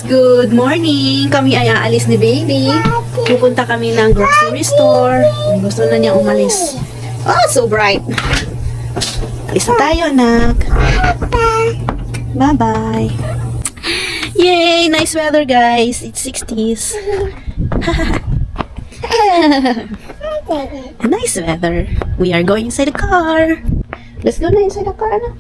Good morning! Kami ay aalis ni baby. Pupunta kami ng grocery store. Gusto na niya umalis. Oh, so bright! Alis na tayo, anak. Bye-bye! Yay! Nice weather, guys! It's 60s. Nice weather. We are going inside the car. Let's go na inside the car, anak.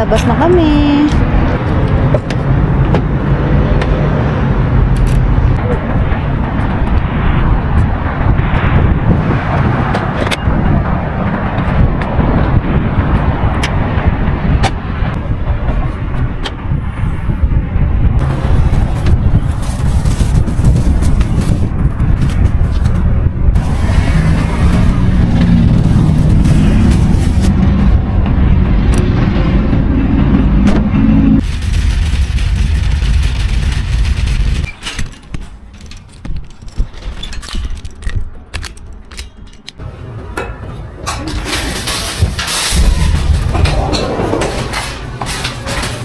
Palabas na kami.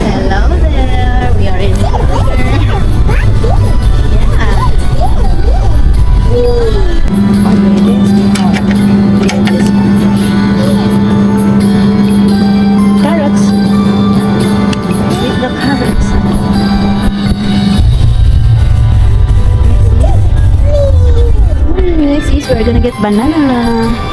Hello there. We are in here. Carrots. With the carrots. Next is we're gonna get banana.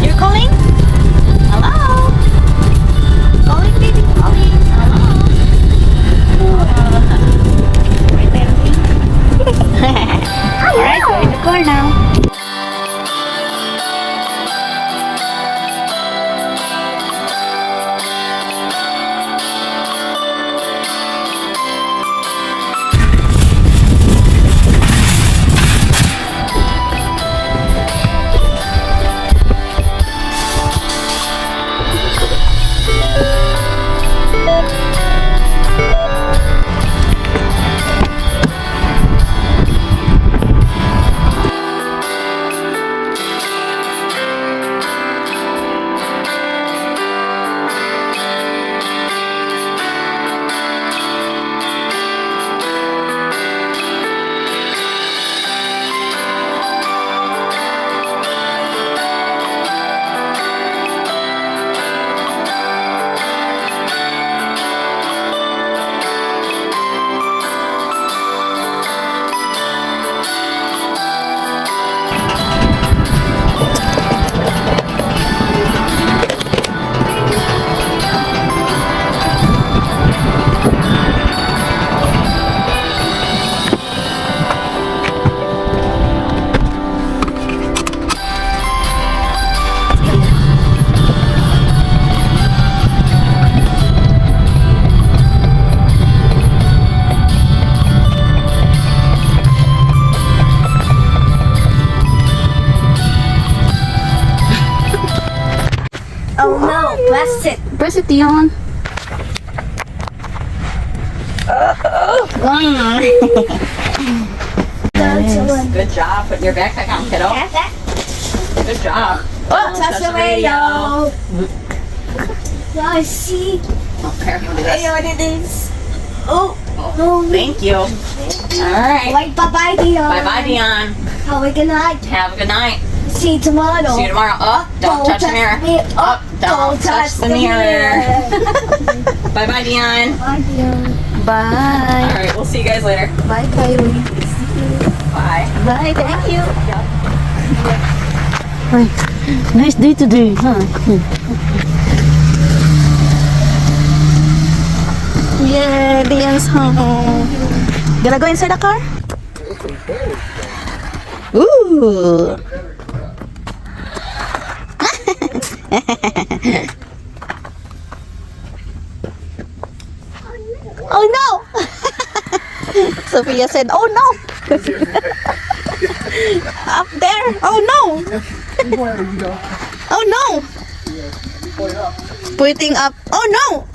You're calling? Hello? Calling, baby, calling. Hello? Right there. Alright, we're in the car now. Oh no, press it. Press it, Dion. Good job putting your backpack on, kiddo. Good job. Oh, touch the radio. I see. Oh, here, you want to do I this? know what it is. Oh, Oh, thank you. All right. like bye-bye, Dion. Bye-bye, Dion. Have a good night. Have a good night. See you tomorrow. See you tomorrow. Up, don't touch the mirror. me. Up, don't touch the mirror. Bye-bye, Dion. Bye, Dion. All Bye. right, we'll see you guys later. Bye, Kylie. Bye. Bye, thank you. Ay, nice day today, huh? Yeah, Dion's home. Gonna go inside the car? Ooh. Oh no! Sophia said, oh no! Up there! Oh no! Oh no! Pointing up. Oh no!